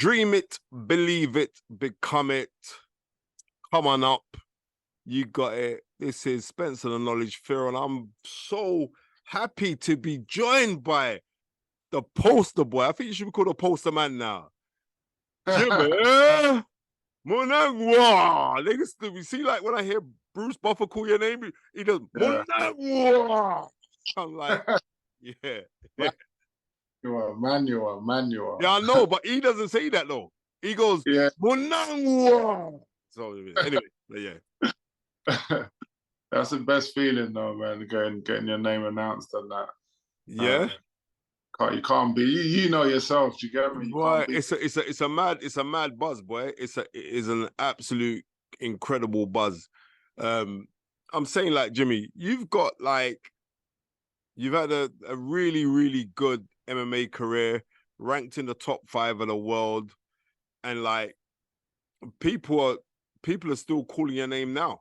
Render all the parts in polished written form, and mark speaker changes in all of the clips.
Speaker 1: Dream it, believe it, become it. Come on up. You got it. This is Spencer the Knowledge Fear, and I'm so happy to be joined by the poster boy. I think you should be called a poster man now. Jimi Manuwa. Niggas, you see, like when I hear Bruce Buffer call your name, he does Manuwa. I'm like, yeah.
Speaker 2: Manuwa.
Speaker 1: Yeah, I know, but he doesn't say that though. He goes, Manuwa. So anyway, yeah.
Speaker 2: That's the best feeling though, man, getting your name announced and that.
Speaker 1: Yeah.
Speaker 2: You can't be you know yourself, you get me? You
Speaker 1: boy,
Speaker 2: can't be...
Speaker 1: it's a mad buzz, boy. It is an absolute incredible buzz. I'm saying, like, Jimmy, you've had a really, really good MMA career, ranked in the top 5 of the world, and like people are still calling your name now.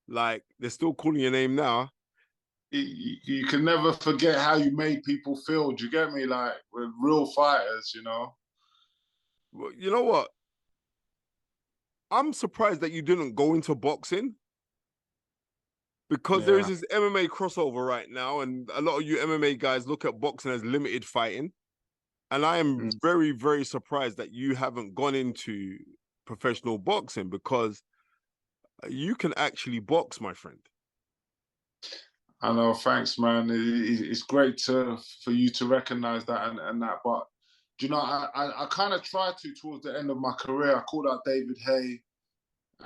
Speaker 1: Like, they're still calling your name now.
Speaker 2: You can never forget how you made people feel. Do you get me? Like, with real fighters, you know.
Speaker 1: Well, you know what? I'm surprised that you didn't go into boxing, because there is this MMA crossover right now, and a lot of you MMA guys look at boxing as limited fighting. And I am very, very surprised that you haven't gone into professional boxing, because you can actually box, my friend.
Speaker 2: I know, thanks, man. It's great for you to recognize that and that. But, you know, I kind of tried to towards the end of my career. I called out David Haye,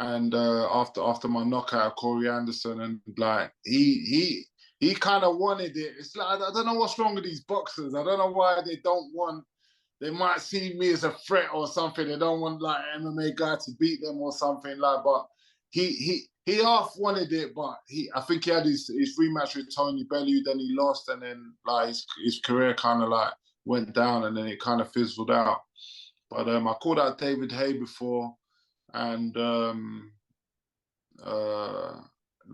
Speaker 2: and after my knockout of Corey Anderson, and like he kind of wanted it. It's like, I don't know what's wrong with these boxers. I don't know why they don't want. They might see me as a threat or something. They don't want like an MMA guy to beat them or something like. But he half wanted it, but I think he had his rematch with Tony Bellew. Then he lost, and then like his career kind of like went down, and then it kind of fizzled out. But I called out David Haye before, and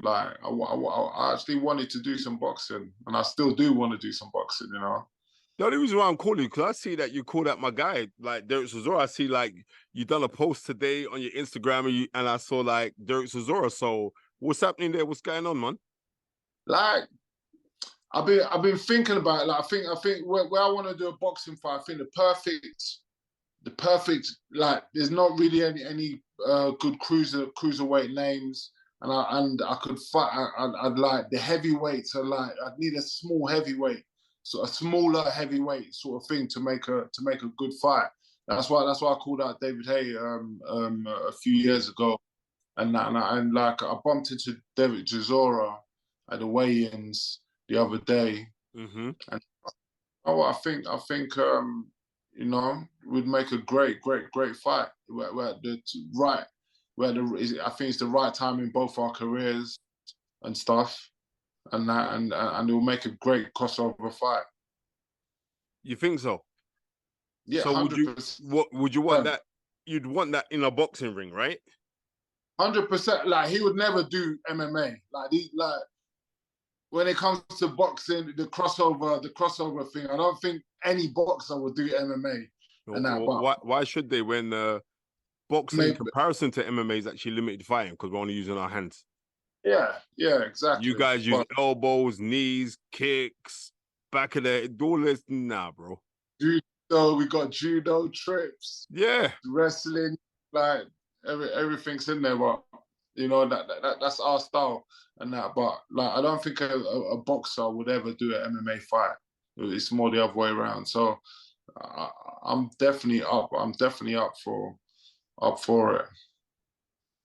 Speaker 2: like I actually wanted to do some boxing, and I still do want to do some boxing, you know.
Speaker 1: The only reason why I'm calling you, because I see that you called out my guy, like Derek Chisora. I see like you done a post today on your Instagram, and I saw like Derek Chisora. So what's happening there? What's going on, man?
Speaker 2: Like, I've been thinking about it. Like, I think where I want to do a boxing fight, I think the perfect like, there's not really any good cruiserweight names, and I could fight. I'd like the heavyweights. I'd need a small heavyweight, so a smaller heavyweight sort of thing to make a good fight. That's why I called out David Haye a few years ago, and like I bumped into Derek Chisora at the weigh-ins the other day, and I think you know, would make a great fight. I think it's the right time in both our careers and stuff, and it will make a great crossover fight.
Speaker 1: You think so?
Speaker 2: Yeah.
Speaker 1: So 100%. Would you want that? You'd want that in a boxing ring, right?
Speaker 2: 100%. Like, he would never do MMA. Like when it comes to boxing, the crossover thing, I don't think any boxer would do MMA.
Speaker 1: Why should they, when boxing in comparison to MMA is actually limited fighting, because we're only using our hands?
Speaker 2: Yeah, exactly.
Speaker 1: You guys use elbows, knees, kicks, back of the all this. Nah, bro.
Speaker 2: Judo, we got judo, trips.
Speaker 1: Yeah,
Speaker 2: wrestling, like everything's in there. But you know, that's our style and that. But like, I don't think a boxer would ever do an MMA fight. It's more the other way around. So I'm definitely up. I'm definitely up for it.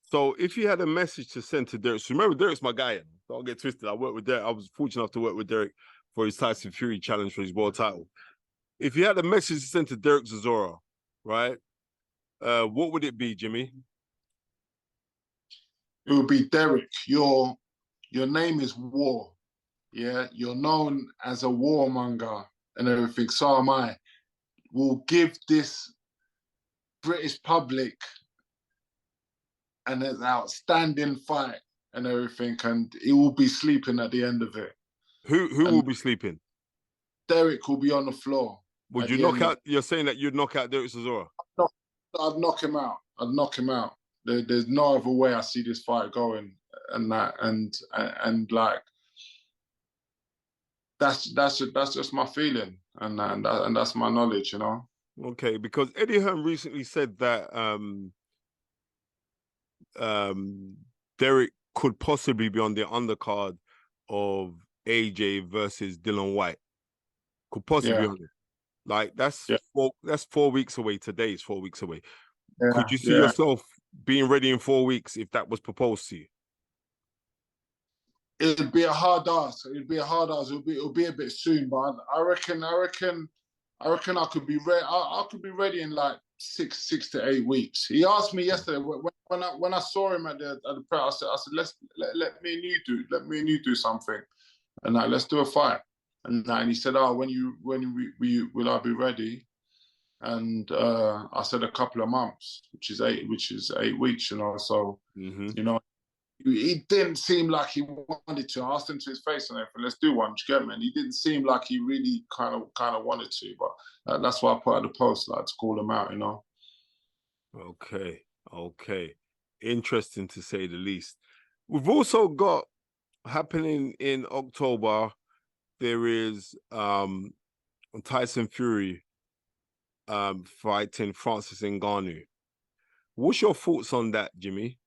Speaker 1: So if you had a message to send to Derek, so remember, Derek's my guy. Don't get twisted. I worked with Derek. I was fortunate enough to work with Derek for his Tyson Fury challenge for his world title. If you had a message to send to Derek Chisora, right, what would it be, Jimmy?
Speaker 2: It would be, Derek, your name is War. Yeah, you're known as a warmonger and everything. So am I. We'll give this British public an outstanding fight and everything, and he will be sleeping at the end of it.
Speaker 1: Who will be sleeping?
Speaker 2: Derek will be on the floor.
Speaker 1: Would
Speaker 2: at
Speaker 1: you
Speaker 2: the
Speaker 1: knock
Speaker 2: end of
Speaker 1: out? You're saying that you'd knock out Derek Chisora?
Speaker 2: no, I'd knock him out. I'd knock him out. There's no other way I see this fight going, and that, and like that's just my feeling, and that's my knowledge, you know.
Speaker 1: Okay, because Eddie Hearn recently said that Derek could possibly be on the undercard of AJ versus Dylan White. Could possibly be
Speaker 2: Yeah,
Speaker 1: on it. Like that's
Speaker 2: yeah,
Speaker 1: 4 weeks away. Today is 4 weeks away.
Speaker 2: yeah,
Speaker 1: Could you see
Speaker 2: yeah.
Speaker 1: yourself being ready in 4 weeks if that was proposed to you?
Speaker 2: It'd be a hard ask. It'd be a hard ask. It'll be a bit soon, but I reckon I could be ready. I could be ready in like six to 8 weeks. He asked me yesterday when I saw him at the press. I said let me and you do something, and like let's do a fight. And he said, oh, when will I be ready? And I said a couple of months, which is 8 weeks, you know. So
Speaker 1: Mm-hmm.
Speaker 2: you know, he didn't seem like he wanted to. I asked him to his face and everything, let's do one, do you get me? And he didn't seem like he really kind of wanted to, but that's why I put out the post, like to call him out, you know.
Speaker 1: Okay. Interesting to say the least. We've also got happening in October, there is Tyson Fury fighting Francis Ngannou. What's your thoughts on that, Jimmy?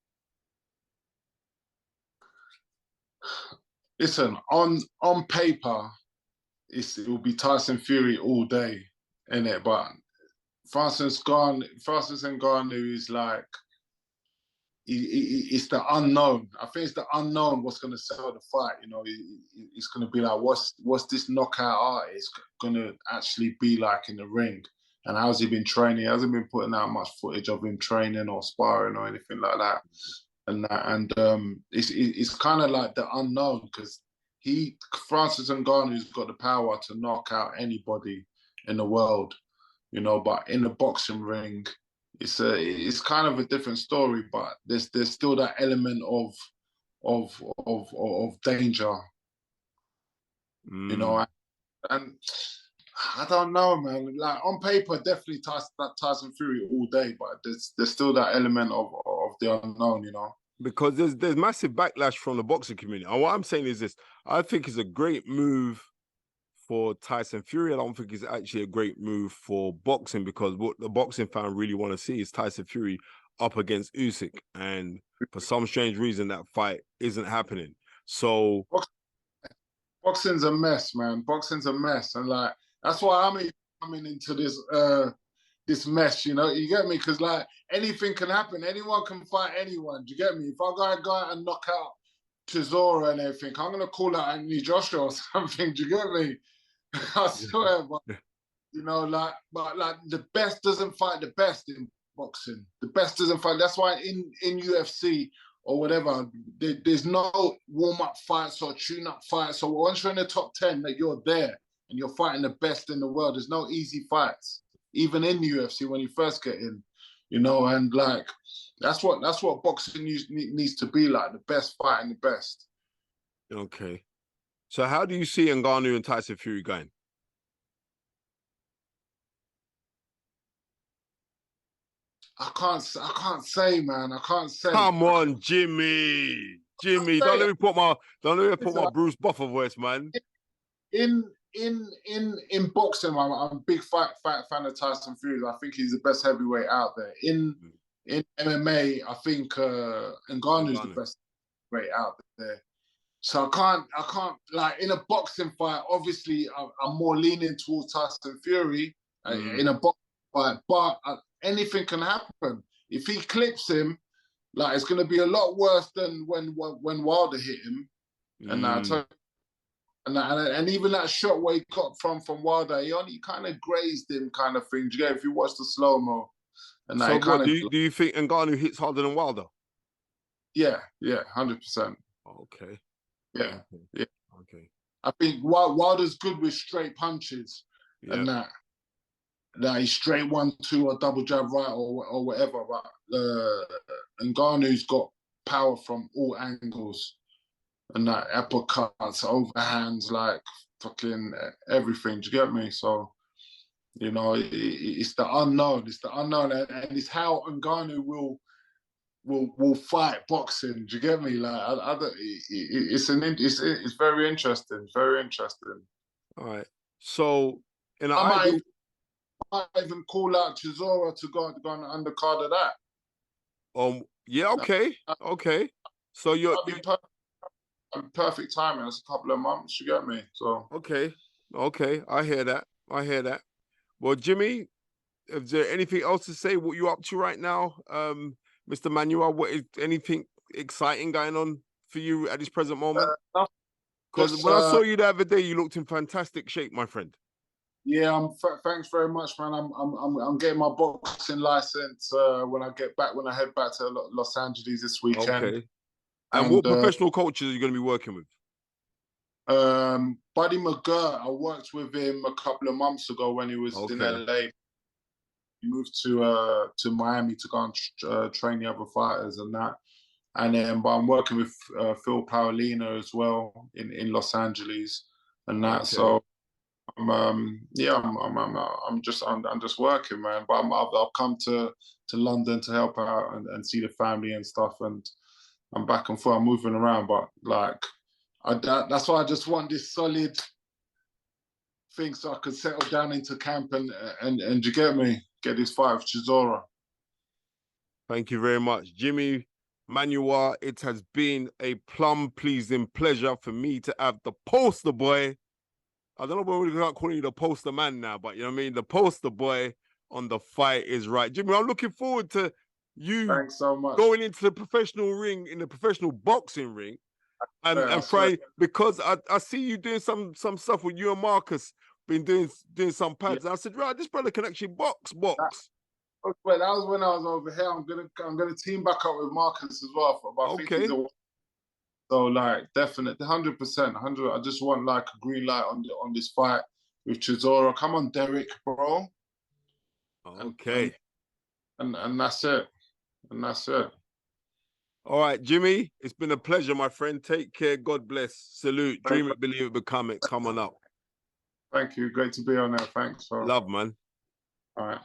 Speaker 2: Listen, on paper, it will be Tyson Fury all day, innit? But Francis Ngannou is like, it's the unknown. I think it's the unknown what's going to sell the fight. You know, it's going to be like, what's this knockout artist going to actually be like in the ring? And how's he been training? He hasn't been putting out much footage of him training or sparring or anything like that. It's kind of like the unknown because Francis Ngannou's got the power to knock out anybody in the world, you know. But in the boxing ring, it's kind of a different story. But there's still that element of danger, you know. And I don't know, man. Like on paper, definitely Tyson Fury all day, but there's still that element of the unknown, you know.
Speaker 1: Because there's massive backlash from the boxing community. And what I'm saying is this: I think it's a great move for Tyson Fury. I don't think it's actually a great move for boxing because what the boxing fan really want to see is Tyson Fury up against Usyk, and for some strange reason that fight isn't happening. So
Speaker 2: boxing's a mess, man. Boxing's a mess, and like that's why I'm coming into this mess. You know, you get me? Because like anything can happen. Anyone can fight anyone. Do you get me? If I go out and knock out Chisora and everything, I'm gonna call out Anthony Joshua or something. Do you get me? I swear, but you know, like the best doesn't fight the best in boxing. The best doesn't fight. That's why in UFC or whatever, there's no warm-up fights or tune-up fights. So once you're in the top 10, that you're there and you're fighting the best in the world. There's no easy fights, even in UFC when you first get in, you know. And like that's what boxing needs to be like: the best fighting the best.
Speaker 1: okay. So how do you see Ngannou and Tyson Fury going?
Speaker 2: I can't say, man. I can't say.
Speaker 1: Come on, Jimmy. Jimmy, don't let me put my Bruce Buffer voice, man.
Speaker 2: In boxing, I'm a big fan of Tyson Fury. I think he's the best heavyweight out there. In MMA, I think Ngannou's the best heavyweight out there. So I can't like in a boxing fight. Obviously, I'm more leaning towards Tyson Fury in a boxing fight, but anything can happen. If he clips him, like it's going to be a lot worse than when Wilder hit him. And even that shot where he got from Wilder, he only kind of grazed him, kind of thing. Do you get if you watch the slow mo? And
Speaker 1: so what do you think Ngannou hits harder than Wilder?
Speaker 2: Yeah, 100%.
Speaker 1: Okay.
Speaker 2: Yeah.
Speaker 1: Okay.
Speaker 2: I think Wilder's good with straight punches and that he's straight 1-2 or double jab right or whatever. But Ngannou's got power from all angles and that uppercuts, overhands, like fucking everything. Do you get me? So You know, it's the unknown. It's the unknown, and it's how Ngannou will fight boxing. Do you get me? Like, it's very interesting. Very interesting.
Speaker 1: All right. So in an
Speaker 2: I
Speaker 1: ideal,
Speaker 2: might even call out Chisora to go on the undercard of that.
Speaker 1: yeah, okay, okay. So
Speaker 2: That'd be perfect timing. It's a couple of months. You get me? So
Speaker 1: okay, okay. I hear that. I hear that. Well, Jimmy, is there anything else to say? What you up to right now, Mr. Manuwa? What is anything exciting going on for you at this present moment? Because when I saw you the other day, you looked in fantastic shape, my friend.
Speaker 2: Yeah, thanks very much, man. I'm getting my boxing license when I head back to Los Angeles this weekend.
Speaker 1: Okay. And what professional coaches are you going to be working with?
Speaker 2: Buddy McGirt, I worked with him a couple of months ago when he was in LA. He moved to Miami to go and train the other fighters and that. And then, but I'm working with Phil Paolino as well in Los Angeles and that. So I'm just working, man. But I've come to London to help out and see the family and stuff, and I'm back and forth. I'm moving around, but like that's why I just want this solid thing so I could settle down into camp and you get me, get this fight with Chisora.
Speaker 1: Thank you very much, Jimmy Manuwa. It has been a plum-pleasing pleasure for me to have the poster boy. I don't know whether we're not calling you the poster man now, but you know what I mean? The poster boy on The Fight Is Right. Jimmy, I'm looking forward to you
Speaker 2: Thanks so much.
Speaker 1: Going into the professional ring, in the professional boxing ring, and Friday, because I see you doing some stuff with you and Marcus, been doing some pads. Yeah. And I said, right, this brother can actually box.
Speaker 2: Well, that was when I was over here. I'm gonna team back up with Marcus as well.
Speaker 1: Okay.
Speaker 2: So like definitely 100%, 100. I just want like a green light on this fight with Chisora. Come on, Derek, bro.
Speaker 1: Okay.
Speaker 2: And that's it. And that's it.
Speaker 1: All right, Jimmy, it's been a pleasure, my friend. Take care. God bless. Salute. Dream it, believe it, become it. Come on up.
Speaker 2: Thank you. Great to be on there. Thanks.
Speaker 1: Love, man.
Speaker 2: All right.